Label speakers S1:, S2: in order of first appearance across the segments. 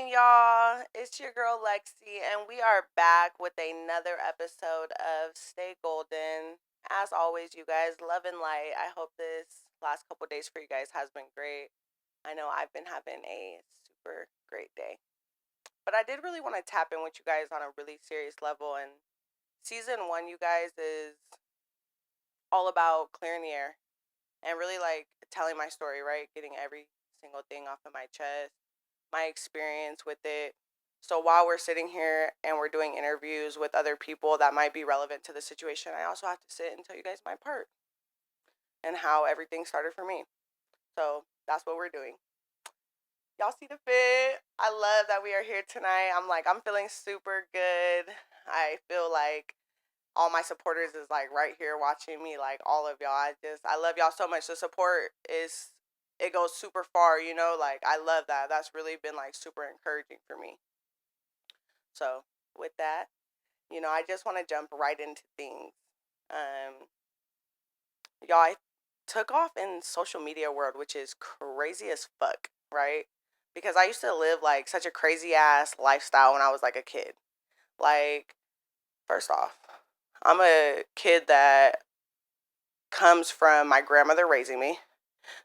S1: morning, y'all. It's your girl Lexy, and we are back with another episode of Stay Golden. As always, you guys, love and light. I hope this last couple days for you guys has been great. I know I've been having a super great day. But I did really want to tap in with you guys on a really serious level. And season one, you guys, is all about clearing the air and really like telling my story, right? Getting every single thing off of my chest, my experience with it. So while we're sitting here and we're doing interviews with other people that might be relevant to the situation, I also have to sit and tell you guys my part and how everything started for me. So that's what we're doing. Y'all see the fit? I love that we are here tonight. I'm feeling super good. I feel like all my supporters is like right here watching me, like all of y'all. I love y'all so much. The support it goes super far, like I love that. That's really been like super encouraging for me. So with that, I just want to jump right into things. Um, y'all, I took off in social media world, which is crazy as fuck, right? Because I used to live like such a crazy ass lifestyle when I was like a kid. Like, first off, I'm a kid that comes from my grandmother raising me.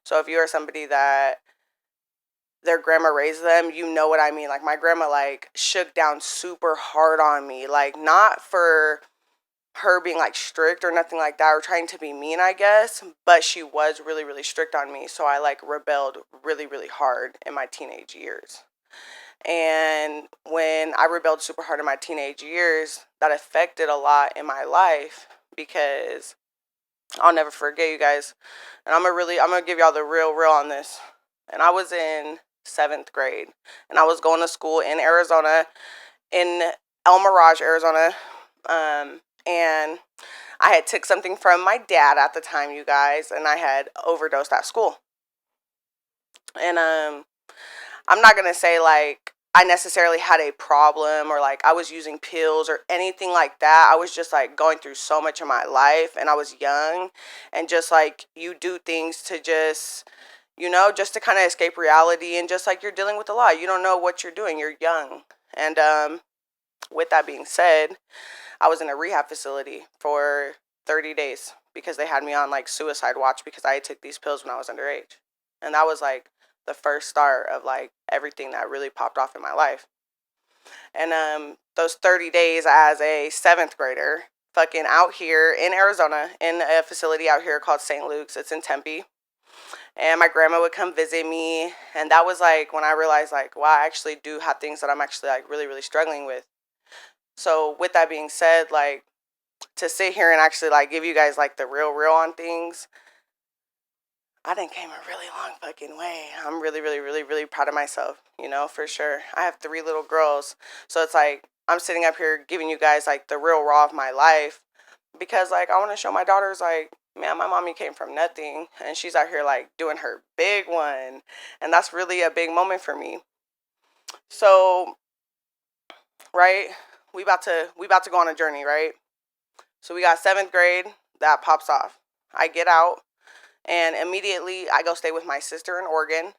S1: So if you are somebody that their grandma raised them, you know what I mean. Like my grandma like shook down super hard on me. Like not for her being like strict or nothing like that or trying to be mean, I guess, but she was really, really strict on me. So I like rebelled really, really hard in my teenage years. And when I rebelled super hard in my teenage years, that affected a lot in my life because I'll never forget, you guys. And I'm gonna give y'all the real on this. And I was in 7th grade, and I was going to school in Arizona, in El Mirage, Arizona. And I had took something from my dad at the time, you guys, and I had overdosed at school. And I'm not gonna say like I necessarily had a problem or like I was using pills or anything like that. I was just like going through so much of my life, and I was young, and just like you do things to just, just to kind of escape reality, and just like you're dealing with a lot. You don't know what you're doing. You're young. And with that being said, I was in a rehab facility for 30 days because they had me on like suicide watch because I had took these pills when I was underage. And that was like the first start of like everything that really popped off in my life. And those 30 days as a 7th grader, fucking out here in Arizona in a facility out here called St. Luke's. It's in Tempe. And my grandma would come visit me, and that was like when I realized like, wow, I actually do have things that I'm actually like really, really struggling with. So with that being said, like to sit here and actually like give you guys like the real on things, I done came a really long fucking way. I'm really, really, really, really proud of myself, for sure. I have 3 little girls. So it's like I'm sitting up here giving you guys like the real raw of my life because like I want to show my daughters like, man, my mommy came from nothing and she's out here like doing her big one. And that's really a big moment for me. So, right, we about to go on a journey, right? So we got 7th grade, that pops off. I get out, and immediately I go stay with my sister in Oregon.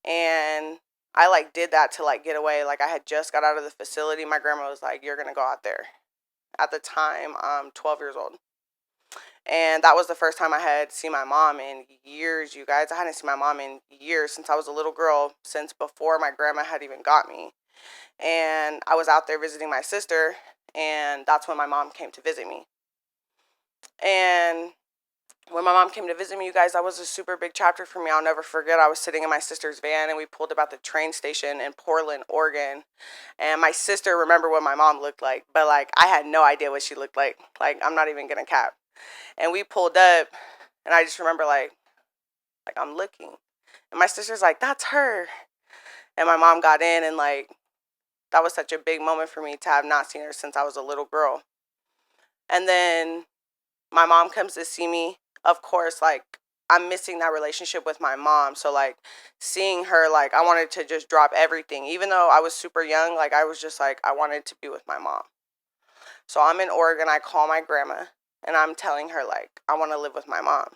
S1: And I like did that to like get away. Like I had just got out of the facility. My grandma was like, "You're gonna go out there." At the time, I'm 12 years old. And that was the first time I had seen my mom in years, you guys. I hadn't seen my mom in years since I was a little girl, since before my grandma had even got me. And I was out there visiting my sister, and that's when my mom came to visit me. And when my mom came to visit me, you guys, that was a super big chapter for me. I'll never forget. I was sitting in my sister's van, and we pulled up at the train station in Portland, Oregon. And my sister remembered what my mom looked like, but like I had no idea what she looked like. Like I'm not even gonna cap. And we pulled up, and I just remember like I'm looking, and my sister's like, "That's her." And my mom got in, and like that was such a big moment for me to have not seen her since I was a little girl. And then my mom comes to see me. Of course, like I'm missing that relationship with my mom. So like seeing her, like I wanted to just drop everything. Even though I was super young, like I was just like I wanted to be with my mom. So I'm in Oregon. I call my grandma, and I'm telling her like I want to live with my mom.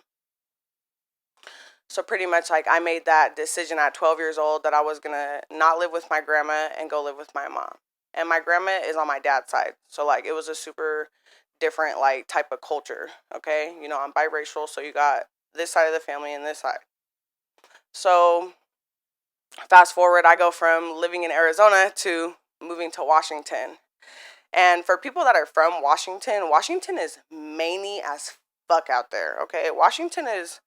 S1: So pretty much like I made that decision at 12 years old that I was going to not live with my grandma and go live with my mom. And my grandma is on my dad's side. So like it was a super different like type of culture, okay? You know, I'm biracial, so you got this side of the family and this side. So fast forward, I go from living in Arizona to moving to Washington. And for people that are from Washington, Washington is manly as fuck out there, okay? Washington is,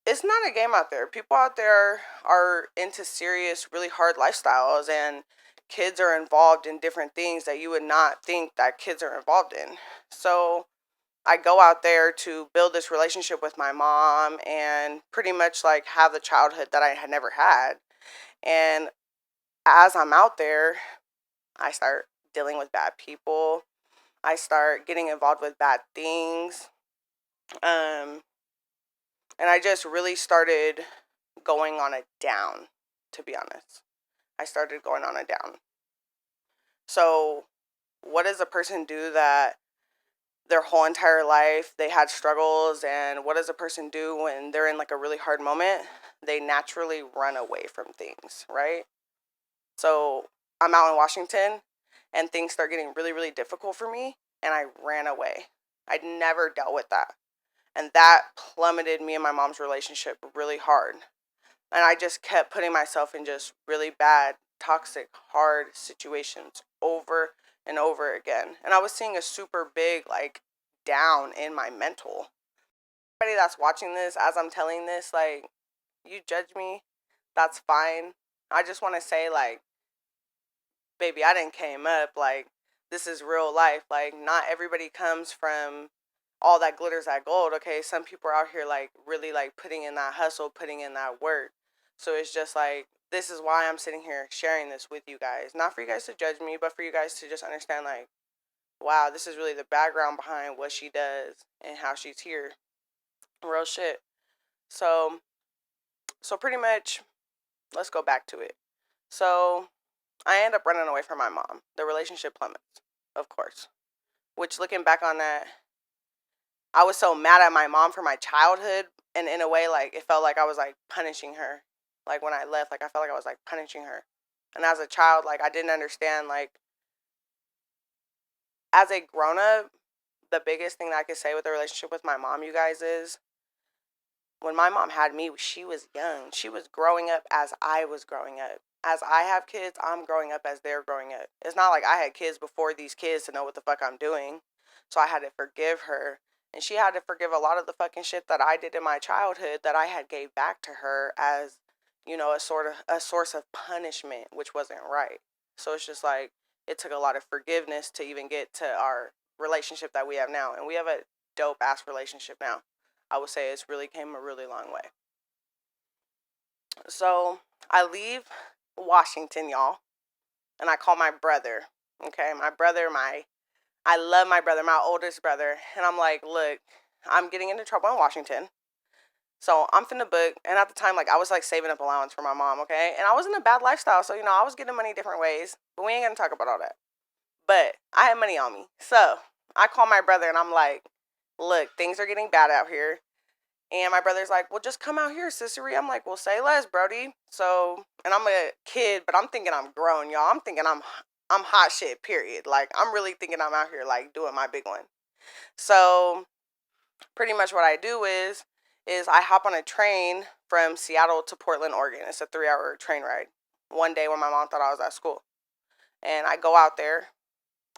S1: it's not a game out there. People out there are into serious, really hard lifestyles, and kids are involved in different things that you would not think that kids are involved in. So I go out there to build this relationship with my mom and pretty much like have the childhood that I had never had. And as I'm out there, I start dealing with bad people. I start getting involved with bad things. And I just really started going on a down, to be honest. I started going on a down. So, what does a person do that their whole entire life they had struggles, and what does a person do when they're in like a really hard moment? They naturally run away from things, right? So, I'm out in Washington and things start getting really, really difficult for me, and I ran away. I'd never dealt with that. And that plummeted me and my mom's relationship really hard. And I just kept putting myself in just really bad, toxic, hard situations over and over again. And I was seeing a super big, like, down in my mental. Everybody that's watching this, as I'm telling this, like, you judge me, that's fine. I just want to say, like, baby, I didn't came up. Like, this is real life. Like, not everybody comes from all that glitters that gold, okay? Some people are out here, like, really, like, putting in that hustle, putting in that work. So it's just, like, this is why I'm sitting here sharing this with you guys. Not for you guys to judge me, but for you guys to just understand, like, wow, this is really the background behind what she does and how she's here. Real shit. So pretty much, let's go back to it. So I end up running away from my mom. The relationship plummets, of course. Which, looking back on that, I was so mad at my mom for my childhood, and in a way, like, it felt like I was, like, punishing her. Like, when I left, like, I felt like I was, like, punishing her. And as a child, like, I didn't understand, like, as a grown-up, the biggest thing that I could say with the relationship with my mom, you guys, is when my mom had me, she was young. She was growing up as I was growing up. As I have kids, I'm growing up as they're growing up. It's not like I had kids before these kids to know what the fuck I'm doing. So I had to forgive her. And she had to forgive a lot of the fucking shit that I did in my childhood that I had gave back to her as, you know, a source of punishment, which wasn't right. So it's just like, it took a lot of forgiveness to even get to our relationship that we have now. And we have a dope ass relationship now. I would say it's really came a really long way. So I leave Washington, y'all, and I call my brother. Okay, my brother, I love my brother, my oldest brother, and I'm like, look, I'm getting into trouble in Washington, so I'm finna book. And at the time, like, I was like saving up allowance for my mom, okay, and I was in a bad lifestyle, so you know I was getting money different ways, but we ain't gonna talk about all that. But I had money on me, so I call my brother and I'm like, look, things are getting bad out here. And my brother's like, well, just come out here, Cicely. I'm like, well, say less, Brody. So, and I'm a kid, but I'm thinking I'm grown, y'all. I'm thinking I'm hot shit, period. Like, I'm really thinking I'm out here, like, doing my big one. So, pretty much what I do is I hop on a train from Seattle to Portland, Oregon. It's a 3-hour train ride. One day when my mom thought I was at school. And I go out there,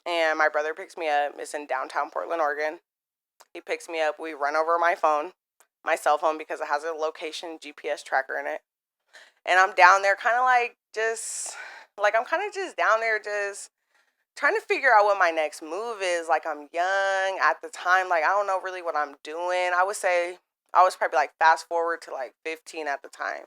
S1: and my brother picks me up. It's in downtown Portland, Oregon. He picks me up. We run over my cell phone, because it has a location GPS tracker in it. And I'm down there kind of like I'm kind of just down there just trying to figure out what my next move is. Like, I'm young at the time. Like, I don't know really what I'm doing. I would say I was probably like fast forward to like 15 at the time.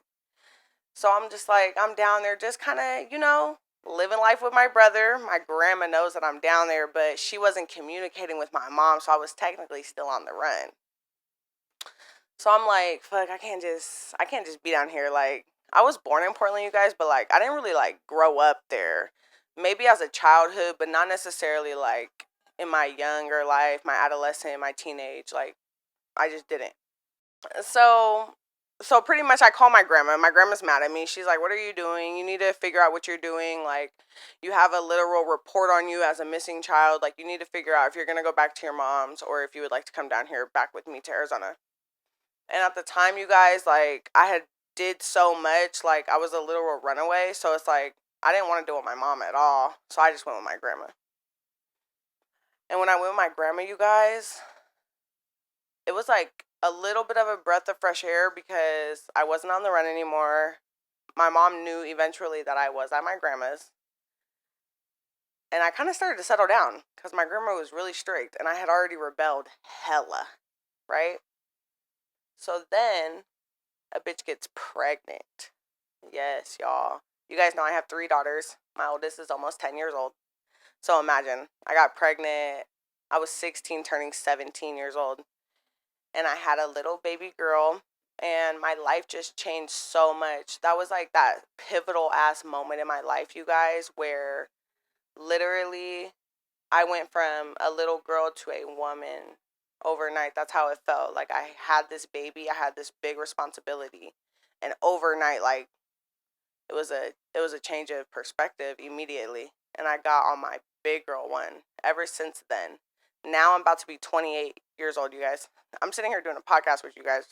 S1: So I'm just like, I'm down there just kind of, you know, living life with my brother. My grandma knows that I'm down there, but she wasn't communicating with my mom, so I was technically still on the run. So I'm like, fuck, I can't just be down here. Like, I was born in Portland, you guys, but like, I didn't really like grow up there. Maybe as a childhood, but not necessarily like in my younger life, my adolescent, my teenage. Like, I just didn't. So So pretty much I call my grandma. My grandma's mad at me. She's like, what are you doing? You need to figure out what you're doing. Like, you have a literal report on you as a missing child. Like, you need to figure out if you're going to go back to your mom's or if you would like to come down here back with me to Arizona. And at the time, you guys, like, I had did so much. Like, I was a literal runaway. So it's like, I didn't want to deal with my mom at all. So I just went with my grandma. And when I went with my grandma, you guys, it was like a little bit of a breath of fresh air because I wasn't on the run anymore. My mom knew eventually that I was at my grandma's. And I kind of started to settle down because my grandma was really strict and I had already rebelled hella, right? So then a bitch gets pregnant. Yes, y'all. You guys know I have 3 daughters. My oldest is almost 10 years old. So imagine, I got pregnant. I was 16 turning 17 years old. And I had a little baby girl. And my life just changed so much. That was like that pivotal ass moment in my life, you guys, where literally I went from a little girl to a woman overnight. That's how it felt. Like, I had this baby, I had this big responsibility. And overnight, like, it was a change of perspective immediately. And I got on my big girl one ever since then. Now I'm about to be 28 years old, you guys. I'm sitting here doing a podcast with you guys.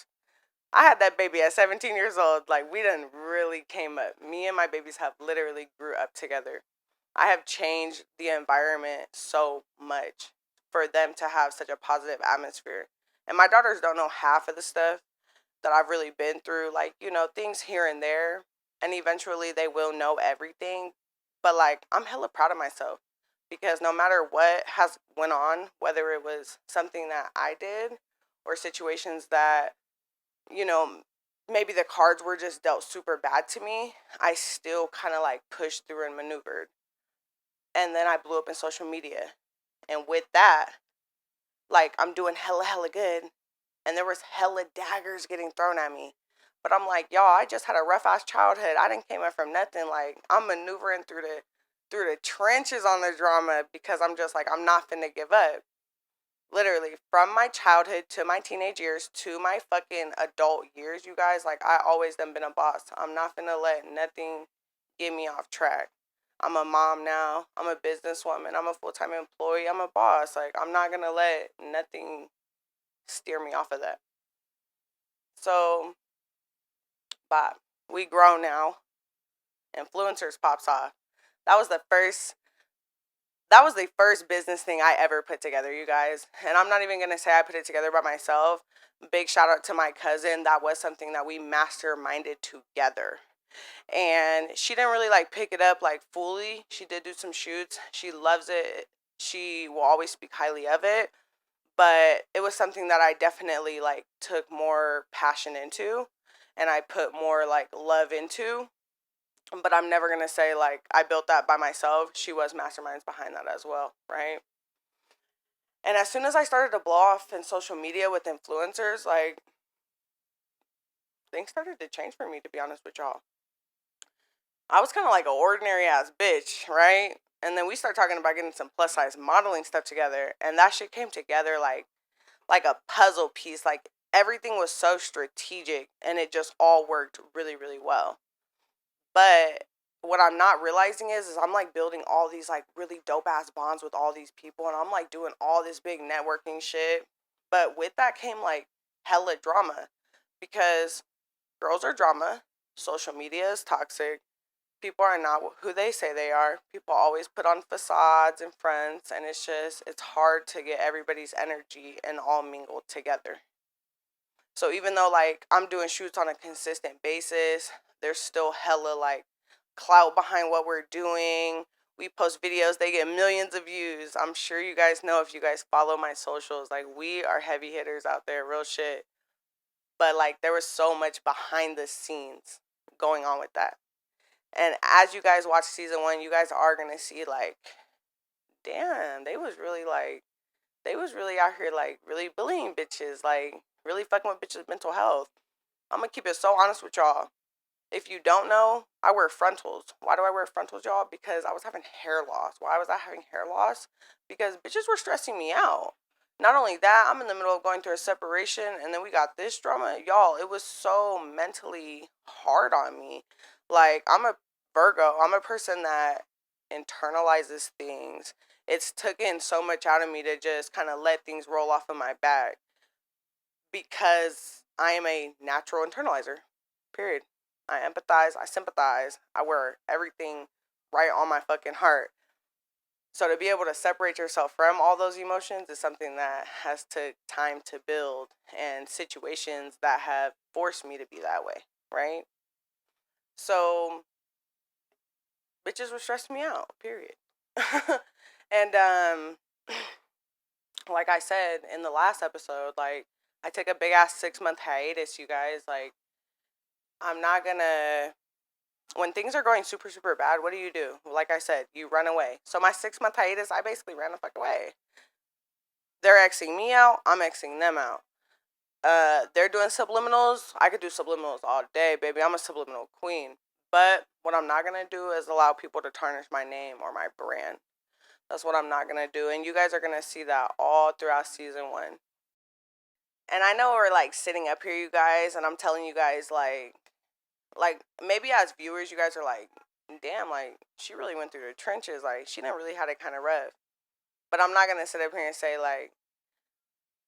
S1: I had that baby at 17 years old. Like, we done really came up. Me and my babies have literally grew up together. I have changed the environment so much for them to have such a positive atmosphere. And my daughters don't know half of the stuff that I've really been through. Like, you know, things here and there. And eventually they will know everything. But, like, I'm hella proud of myself. Because no matter what has went on, whether it was something that I did or situations that, you know, maybe the cards were just dealt super bad to me, I still kind of like pushed through and maneuvered. And then I blew up in social media. And with that, like, I'm doing hella good. And there was hella daggers getting thrown at me. But I'm like, y'all, I just had a rough ass childhood. I didn't came up from nothing. Like, I'm maneuvering through the trenches on the drama because I'm just like, I'm not finna give up. Literally, from my childhood to my teenage years to my fucking adult years, you guys, like, I always done been a boss. I'm not finna let nothing get me off track. I'm a mom now. I'm a businesswoman. I'm a full-time employee. I'm a boss. Like, I'm not gonna let nothing steer me off of that. So, but we grown now. Influencers pops off. That was the first business thing I ever put together, you guys. And I'm not even going to say I put it together by myself. Big shout out to my cousin. That was something that we masterminded together. And she didn't really like pick it up like fully. She did do some shoots. She loves it. She will always speak highly of it. But it was something that I definitely like took more passion into and I put more like love into. But I'm never going to say, like, I built that by myself. She was masterminds behind that as well, right? And as soon as I started to blow off in social media with influencers, like, things started to change for me, to be honest with y'all. I was kind of like an ordinary ass bitch, right? And then we started talking about getting some plus size modeling stuff together. And that shit came together like a puzzle piece. Like, everything was so strategic and it just all worked really, really well. But what I'm not realizing is I'm like building all these like really dope ass bonds with all these people and I'm like doing all this big networking shit. But with that came like hella drama because girls are drama, social media is toxic, people are not who they say they are. People always put on facades and fronts and it's hard to get everybody's energy and all mingled together. So even though like I'm doing shoots on a consistent basis, there's still hella like clout behind what we're doing. We post videos, they get millions of views. I'm sure you guys know if you guys follow my socials. Like, we are heavy hitters out there, real shit. But like there was so much behind the scenes going on with that. And as you guys watch season 1, you guys are gonna see like, damn, they was really out here like really bullying bitches, like really fucking with bitches' mental health. I'm gonna keep it so honest with y'all. If you don't know, I wear frontals. Why do I wear frontals, y'all? Because I was having hair loss. Why was I having hair loss? Because bitches were stressing me out. Not only that, I'm in the middle of going through a separation, and then we got this drama. Y'all, it was so mentally hard on me. Like, I'm a Virgo. I'm a person that internalizes things. It's taken so much out of me to just kind of let things roll off of my back because I am a natural internalizer. Period. I empathize. I sympathize. I wear everything right on my fucking heart. So to be able to separate yourself from all those emotions is something that has took time to build, and situations that have forced me to be that way, right? So bitches were stressing me out, period. And like I said in the last episode, like, I took a big ass 6-month hiatus, you guys. Like, I'm not gonna, when things are going super, super bad, what do? Like I said, you run away. So my 6-month hiatus, I basically ran the fuck away. They're Xing me out, I'm Xing them out. They're doing subliminals. I could do subliminals all day, baby. I'm a subliminal queen. But what I'm not gonna do is allow people to tarnish my name or my brand. That's what I'm not gonna do. And you guys are gonna see that all throughout season 1. And I know we're like sitting up here, you guys, and I'm telling you guys like maybe as viewers, you guys are like, damn, like, she really went through the trenches. Like, she didn't really have it kind of rough. But I'm not gonna sit up here and say like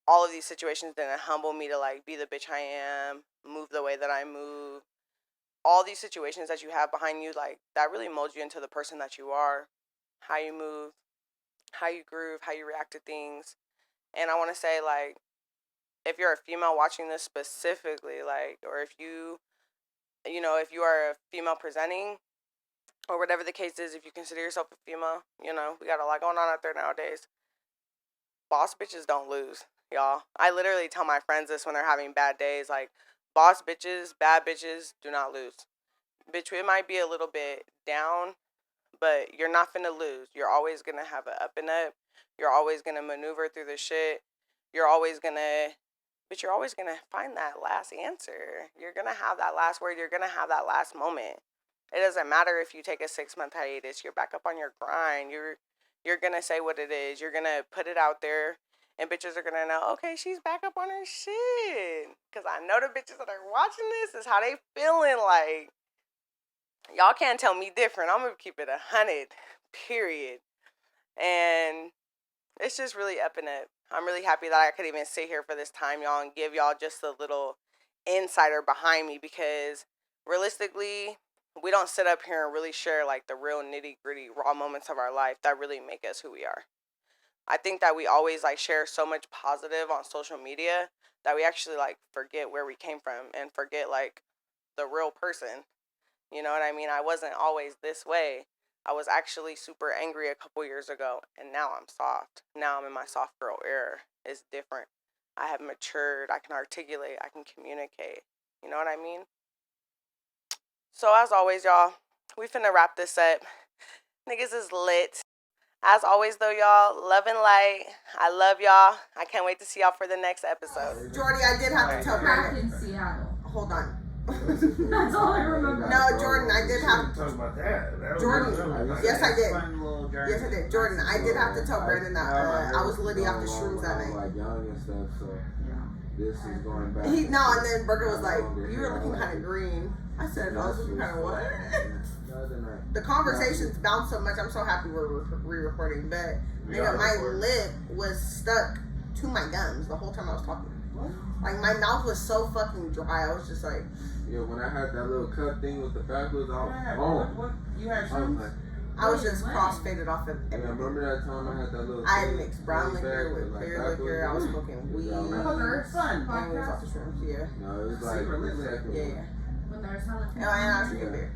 S1: all of these situations didn't humble me to like be the bitch I am, move the way that I move. All these situations that you have behind you, like, that really molds you into the person that you are. How you move, how you groove, how you react to things. And I want to say, like, if you're a female watching this specifically, like, or if you know, if you are a female presenting, or whatever the case is, if you consider yourself a female, you know, we got a lot going on out there nowadays. Boss bitches don't lose, y'all. I literally tell my friends this when they're having bad days, like, boss bitches, bad bitches do not lose. Bitch, it might be a little bit down, but you're not finna lose. You're always gonna have an up and up. You're always gonna maneuver through the shit. You're always gonna find that last answer. You're gonna have that last word. You're gonna have that last moment. It doesn't matter if you take a 6-month hiatus. You're back up on your grind. You're gonna say what it is. You're gonna put it out there, and bitches are gonna know, okay, she's back up on her shit. Cause I know the bitches that are watching this is how they feeling. Like, y'all can't tell me different. I'm gonna keep it 100, period. And it's just really up and up. I'm really happy that I could even sit here for this time, y'all, and give y'all just a little insider behind me, because realistically, we don't sit up here and really share like the real nitty gritty raw moments of our life that really make us who we are. I think that we always like share so much positive on social media that we actually like forget where we came from and forget like the real person. You know what I mean? I wasn't always this way. I was actually super angry a couple years ago, and now I'm soft. Now I'm in my soft girl era. It's different. I have matured. I can articulate. I can communicate. You know what I mean? So as always, y'all, we finna wrap this up. Niggas is lit. As always, though, y'all, love and light. I love y'all. I can't wait to see y'all for the next episode.
S2: Jordy, I did have to tell Brandon.
S3: Back in Seattle.
S2: Hold on.
S3: That's all I remember.
S2: No, Jordan, I did have to.
S4: Talk about that.
S2: Jordan, yes, I did. Yes, I
S4: Yes,
S2: did. Jordan, I did have to tell Brandon that I was litty off the shrooms that night.
S5: Like young and stuff, so this is going back.
S2: And then Burger was like, "You were looking kind of green." I said, "I was looking kind of what?" The conversations bounced so much. I'm so happy we're re-recording, but nigga, my lip was stuck to my gums the whole time I was talking. Like, my mouth was so fucking dry. I was just like,
S5: yeah, when I had that little cut thing with the backwards, I was
S4: What? You had shrooms?
S2: I was just cross-faded off of
S5: yeah,
S2: everything.
S5: remember that time I had that little
S2: I had mixed brown liquor with clear liquor. I was smoking weed. And we was off the shrooms, yeah.
S5: No, it was like
S2: Yeah.
S3: When there's not
S2: And I was drinking beer.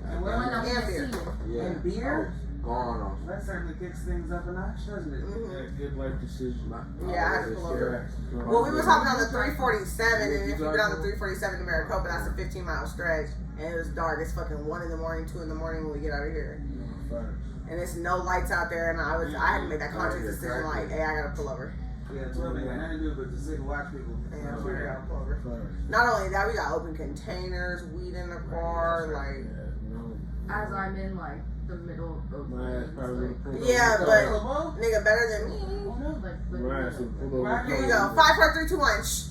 S3: the one that we
S2: And
S3: had
S2: beer.
S3: seen.
S5: Yeah.
S4: And beer?
S5: Gone off.
S4: That certainly kicks things up a notch, doesn't it?
S2: Mm-hmm.
S4: Good life decision.
S2: Yeah, I had to pull over. Well, we was hopping on the 347, and if you get on the 347 to Maricopa, that's a 15-mile stretch, and it was dark. It's fucking 1 in the morning, 2 in the morning when we get out of here, and it's no lights out there. And I had to make that conscious decision, like, hey, I gotta pull over.
S4: Yeah, it's what they got nothing to do but to sit and watch people.
S2: Yeah, we gotta pull over. Not only that, we got open containers, weed in the car, like.
S3: As I'm in like the middle of
S4: Right, probably.
S2: Yeah, but
S4: Available?
S2: nigga better than me.
S3: like
S4: Right.
S2: Here you go. 5, 4, 3, 2, 1. Shh.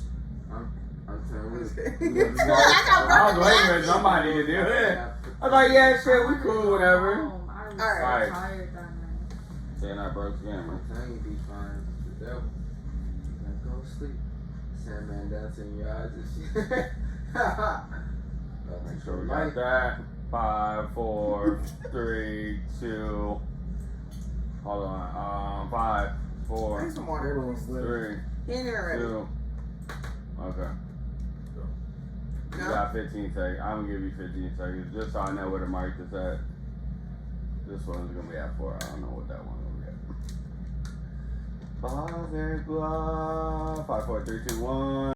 S5: I'm telling you.
S6: I was waiting for somebody to do it. I was like, yeah, shit, we cool, whatever.
S3: I was
S2: Alright.
S3: so tired that night.
S6: Saying I broke again, man.
S5: I'm telling you, be fine. The devil. Like, go to sleep. Sandman dancing in your eyes and shit.
S6: Make sure we got that. 5, 4, 3, 2. Hold on. 5, 4,
S2: Drink some water.
S6: 3,
S2: He ain't even ready.
S6: 2. Okay. You
S2: No?
S6: got 15 seconds. I'm gonna give you 15 seconds just so I know where to mark this at. This one's gonna be at 4. I don't know what that one's gonna be at. Blah, blah, blah. 5, 4, 3, 2, 1.